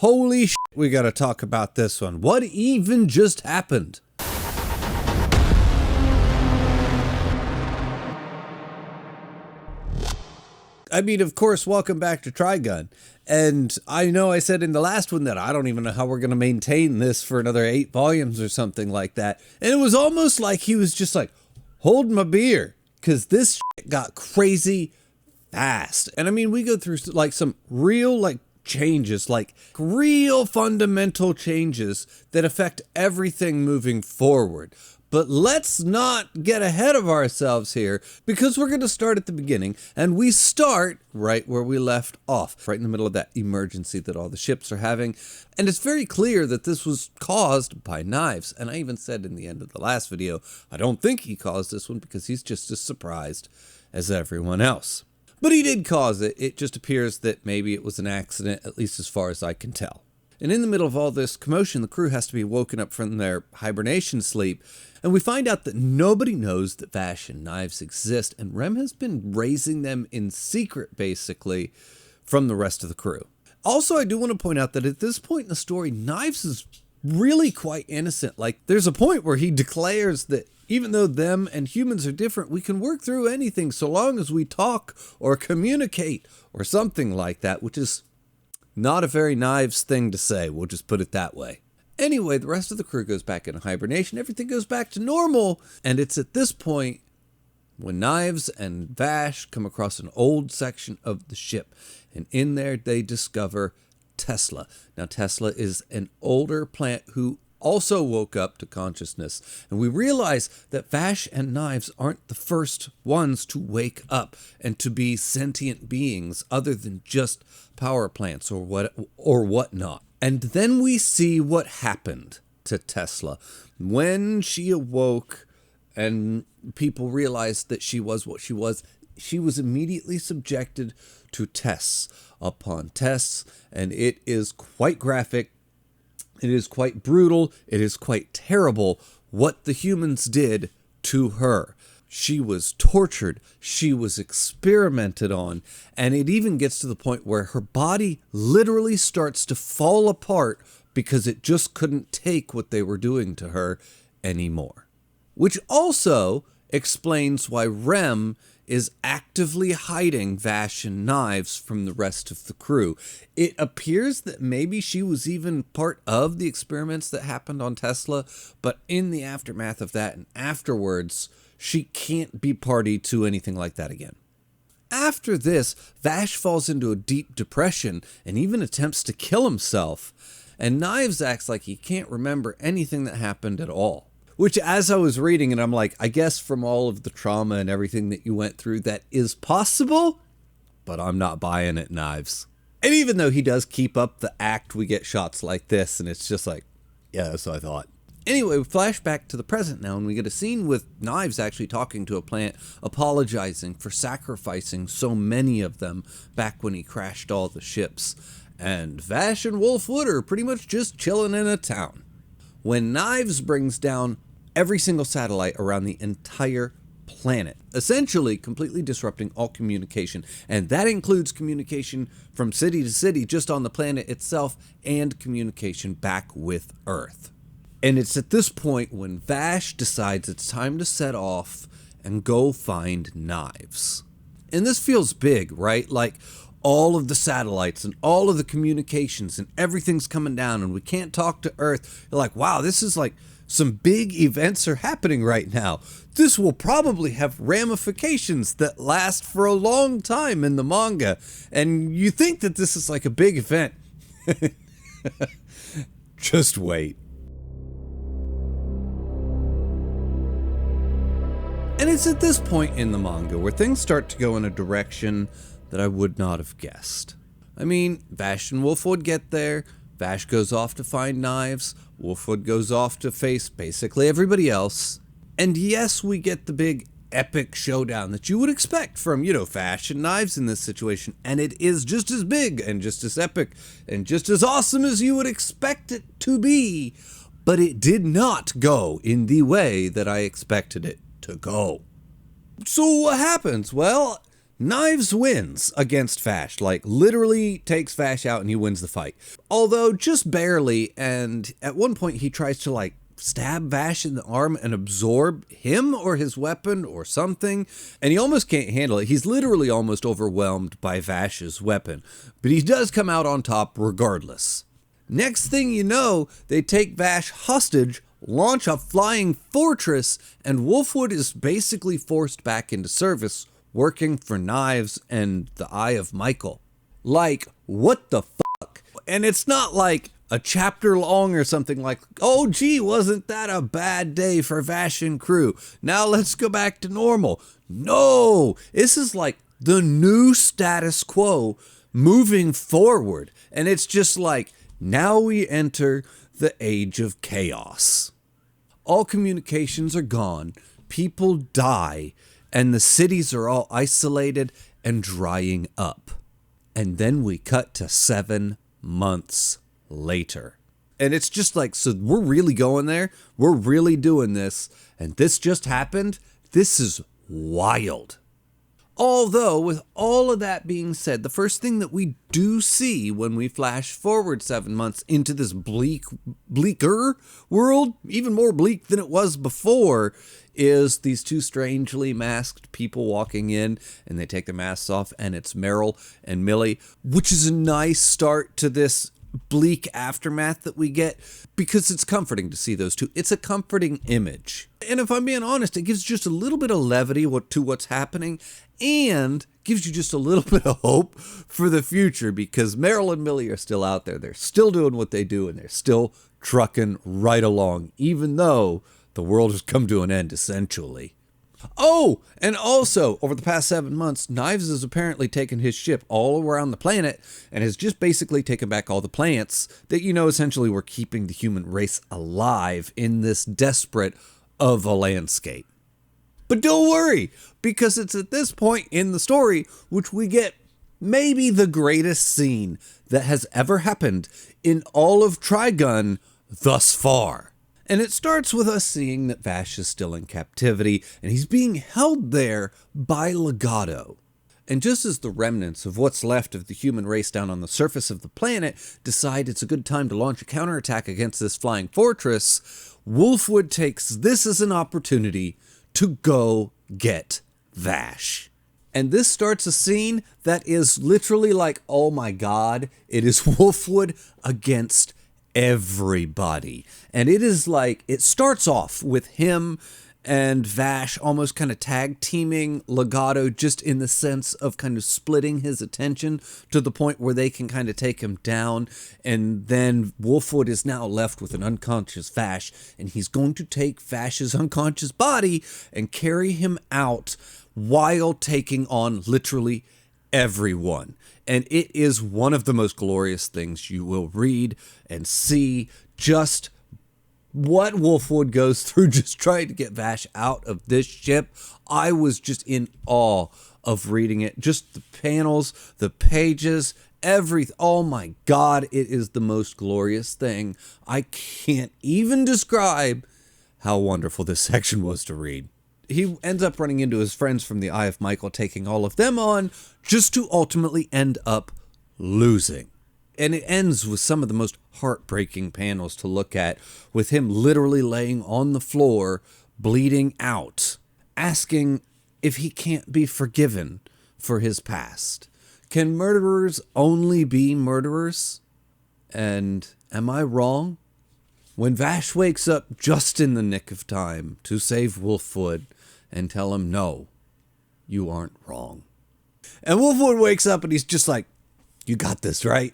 Holy shit, we gotta talk about this one. What even just happened? I mean, of course, welcome back to Trigun. And I know I said in the last one that I don't even know how we're going to maintain this for another 8 volumes or something like that. And it was almost like he was just like, hold my beer, because this shit got crazy fast. And I mean, we go through like some real changes, like real fundamental changes that affect everything moving forward. But let's not get ahead of ourselves here, because we're going to start at the beginning, and we start right where we left off, right in the middle of that emergency that all the ships are having. And it's very clear that this was caused by knives. And I even said in the end of the last video, I don't think he caused this one because he's just as surprised as everyone else. But he did cause it. It just appears that maybe it was an accident, at least as far as I can tell. And in the middle of all this commotion, the crew has to be woken up from their hibernation sleep. And we find out that nobody knows that Vash and Knives exist, and Rem has been raising them in secret, basically, from the rest of the crew. Also, I do want to point out that at this point in the story, Knives is really quite innocent. Like, there's a point where he declares that even though them and humans are different, we can work through anything so long as we talk or communicate or something like that, which is not a very Knives thing to say. We'll just put it that way. Anyway, the rest of the crew goes back into hibernation. Everything goes back to normal. And it's at this point when Knives and Vash come across an old section of the ship. And in there, they discover Tesla. Now, Tesla is an older plant who also woke up to consciousness. And we realize that Vash and Knives aren't the first ones to wake up and to be sentient beings other than just power plants or whatnot. And then we see what happened to Tesla. When she awoke and people realized that she was what she was immediately subjected to tests upon tests. And it is quite graphic. It is quite brutal. It is quite terrible what the humans did to her. She was tortured. She was experimented on. And it even gets to the point where her body literally starts to fall apart because it just couldn't take what they were doing to her anymore. Which also explains why Rem is actively hiding Vash and Knives from the rest of the crew. It appears that maybe she was even part of the experiments that happened on Tesla, but in the aftermath of that and afterwards, she can't be party to anything like that again. After this, Vash falls into a deep depression and even attempts to kill himself, and Knives acts like he can't remember anything that happened at all. Which, as I was reading it, I'm like, I guess from all of the trauma and everything that you went through, that is possible, but I'm not buying it, Knives. And even though he does keep up the act, we get shots like this, and it's just like, yeah, that's what I thought. Anyway, we flash back to the present now, and we get a scene with Knives actually talking to a plant, apologizing for sacrificing so many of them back when he crashed all the ships. And Vash and Wolfwood are pretty much just chilling in a town. When Knives brings down every single satellite around the entire planet, essentially completely disrupting all communication. And that includes communication from city to city just on the planet itself and communication back with Earth. And it's at this point when Vash decides it's time to set off and go find Knives. And this feels big, right? Like all of the satellites and all of the communications and everything's coming down and we can't talk to Earth. You're like, wow, this is like some big events are happening right now. This will probably have ramifications that last for a long time in the manga. And you think that this is like a big event. Just wait. And it's at this point in the manga where things start to go in a direction that I would not have guessed. I mean, Vash and Wolfwood get there. Vash goes off to find Knives. Wolfwood goes off to face basically everybody else. And yes, we get the big epic showdown that you would expect from, Vash and Knives in this situation. And it is just as big and just as epic and just as awesome as you would expect it to be. But it did not go in the way that I expected it to go. So what happens? Well, Knives wins against Vash, like literally takes Vash out and he wins the fight. Although just barely, and at one point he tries to like stab Vash in the arm and absorb him or his weapon or something, and he almost can't handle it. He's literally almost overwhelmed by Vash's weapon, but he does come out on top regardless. Next thing you know, they take Vash hostage, launch a flying fortress, and Wolfwood is basically forced back into service, working for Knives and the Eye of Michael. Like, what the fuck? And it's not like a chapter long or something like, oh gee, wasn't that a bad day for Vash and crew? Now let's go back to normal. No, this is like the new status quo moving forward. And it's just like, now we enter the age of chaos. All communications are gone, people die, and the cities are all isolated and drying up. And then we cut to 7 months later. And it's just like, so we're really going there? We're really doing this? And this just happened? This is wild. Although, with all of that being said, the first thing that we do see when we flash forward 7 months into this bleaker world, even more bleak than it was before, is these two strangely masked people walking in, and they take their masks off, and it's Meryl and Millie, which is a nice start to this bleak aftermath that we get, because it's comforting to see those two. It's a comforting image. And if I'm being honest, it gives just a little bit of levity to what's happening, and gives you just a little bit of hope for the future, because Meryl and Millie are still out there. They're still doing what they do, and they're still trucking right along, even though the world has come to an end, essentially. Oh, and also, over the past 7 months, Knives has apparently taken his ship all around the planet and has just basically taken back all the plants that, essentially were keeping the human race alive in this desperate of a landscape. But don't worry, because it's at this point in the story which we get maybe the greatest scene that has ever happened in all of Trigun thus far. And it starts with us seeing that Vash is still in captivity, and he's being held there by Legato. And just as the remnants of what's left of the human race down on the surface of the planet decide it's a good time to launch a counterattack against this flying fortress, Wolfwood takes this as an opportunity to go get Vash. And this starts a scene that is literally like, oh my god, it is Wolfwood against everybody. And it is like, it starts off with him and Vash almost kind of tag teaming Legato, just in the sense of kind of splitting his attention to the point where they can kind of take him down. And then Wolfwood is now left with an unconscious Vash, and he's going to take Vash's unconscious body and carry him out while taking on literally everyone. And it is one of the most glorious things you will read and see, just what Wolfwood goes through just trying to get Vash out of this ship. I was just in awe of reading it. Just the panels, the pages, everything. Oh my god, it is the most glorious thing. I can't even describe how wonderful this section was to read. He ends up running into his friends from the Eye of Michael, taking all of them on, just to ultimately end up losing. And it ends with some of the most heartbreaking panels to look at, with him literally laying on the floor, bleeding out, asking if he can't be forgiven for his past. Can murderers only be murderers? And am I wrong? When Vash wakes up just in the nick of time to save Wolfwood and tell him, no, you aren't wrong. And Wolfwood wakes up and he's just like, you got this, right?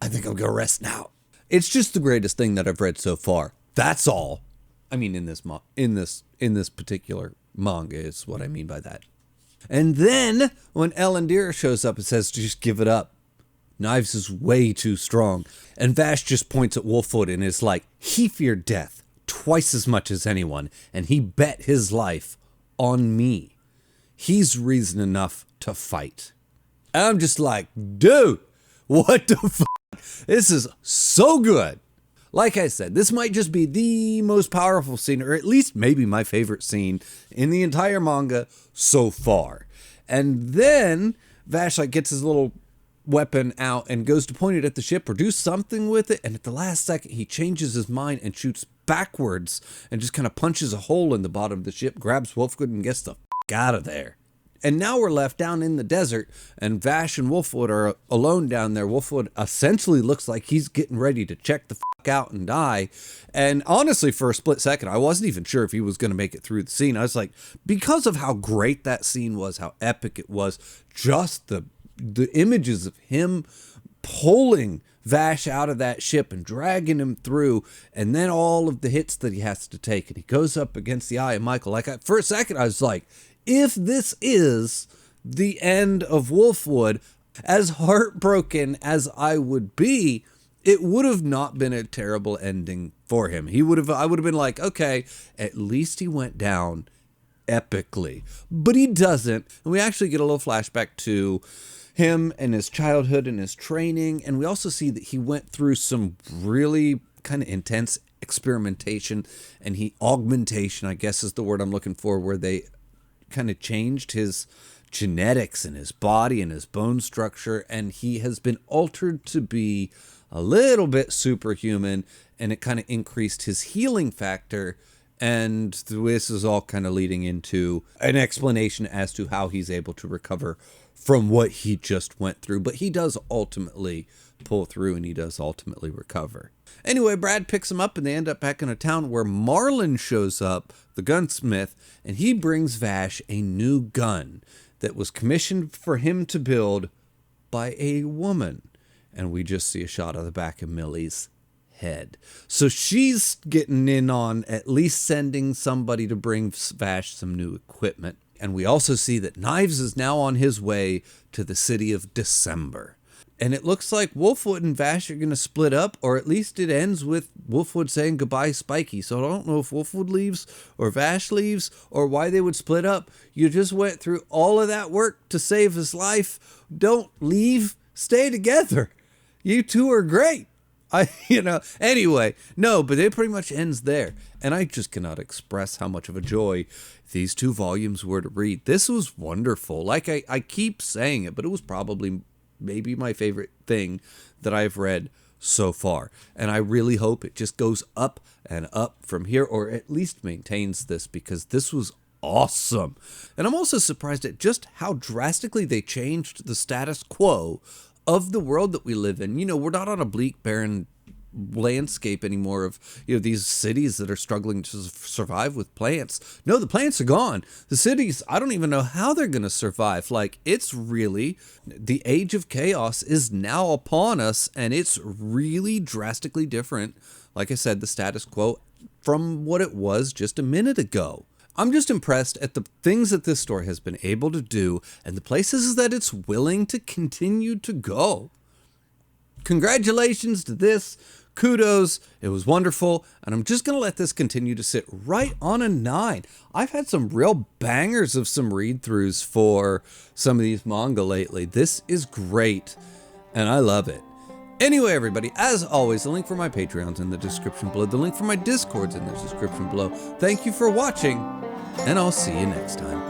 I think I'm gonna rest now. It's just the greatest thing that I've read so far. That's all. I mean, in this particular manga is what I mean by that. And then when Elendira shows up and says, just give it up. Knives is way too strong. And Vash just points at Wolfwood and is like, he feared death twice as much as anyone, and he bet his life on me. He's reason enough to fight. And I'm just like, dude, what the fuck? This is so good. Like I said, this might just be the most powerful scene, or at least maybe my favorite scene in the entire manga so far. And then Vash like gets his little weapon out and goes to point it at the ship or do something with it, and at the last second he changes his mind and shoots backwards and just kind of punches a hole in the bottom of the ship, grabs Wolfwood and gets the f*** out of there. And now we're left down in the desert, and Vash and Wolfwood are alone down there. Wolfwood essentially looks like he's getting ready to check the f*** out and die. And honestly, for a split second, I wasn't even sure if he was going to make it through the scene. I was like, because of how great that scene was, how epic it was, just the images of him pulling Vash out of that ship and dragging him through, and then all of the hits that he has to take, and he goes up against the Eye of Michael. For a second, I was like, if this is the end of Wolfwood, as heartbroken as I would be, it would have not been a terrible ending for him. I would have been like, okay, at least he went down epically. But he doesn't. And we actually get a little flashback to him and his childhood and his training. And we also see that he went through some really kind of intense experimentation and augmentation, I guess is the word I'm looking for, where they kind of changed his genetics and his body and his bone structure, and he has been altered to be a little bit superhuman, and it kind of increased his healing factor. And this is all kind of leading into an explanation as to how he's able to recover from what he just went through. But he does ultimately pull through, and he does ultimately recover. Anyway, Brad picks him up, and they end up back in a town where Marlin shows up, the gunsmith, and he brings Vash a new gun that was commissioned for him to build by a woman. And we just see a shot of the back of Millie's head. So she's getting in on at least sending somebody to bring Vash some new equipment. And we also see that Knives is now on his way to the city of December. And it looks like Wolfwood and Vash are going to split up, or at least it ends with Wolfwood saying goodbye, Spiky. So I don't know if Wolfwood leaves or Vash leaves or why they would split up. You just went through all of that work to save his life. Don't leave. Stay together. You two are great. Anyway, no, but it pretty much ends there. And I just cannot express how much of a joy these 2 volumes were to read. This was wonderful. Like I keep saying it, but it was probably maybe my favorite thing that I've read so far. And I really hope it just goes up and up from here, or at least maintains this, because this was awesome. And I'm also surprised at just how drastically they changed the status quo of the world that we live in. We're not on a bleak, barren landscape anymore of these cities that are struggling to survive with plants. No, the plants are gone. The cities, I don't even know how they're going to survive. Like, it's really, the age of chaos is now upon us, and it's really drastically different, like I said, the status quo from what it was just a minute ago. I'm just impressed at the things that this story has been able to do and the places that it's willing to continue to go. Congratulations to this. Kudos. It was wonderful. And I'm just going to let this continue to sit right on a 9. I've had some real bangers of some read-throughs for some of these manga lately. This is great, and I love it. Anyway, everybody, as always, the link for my Patreon's in the description below. The link for my Discord's in the description below. Thank you for watching, and I'll see you next time.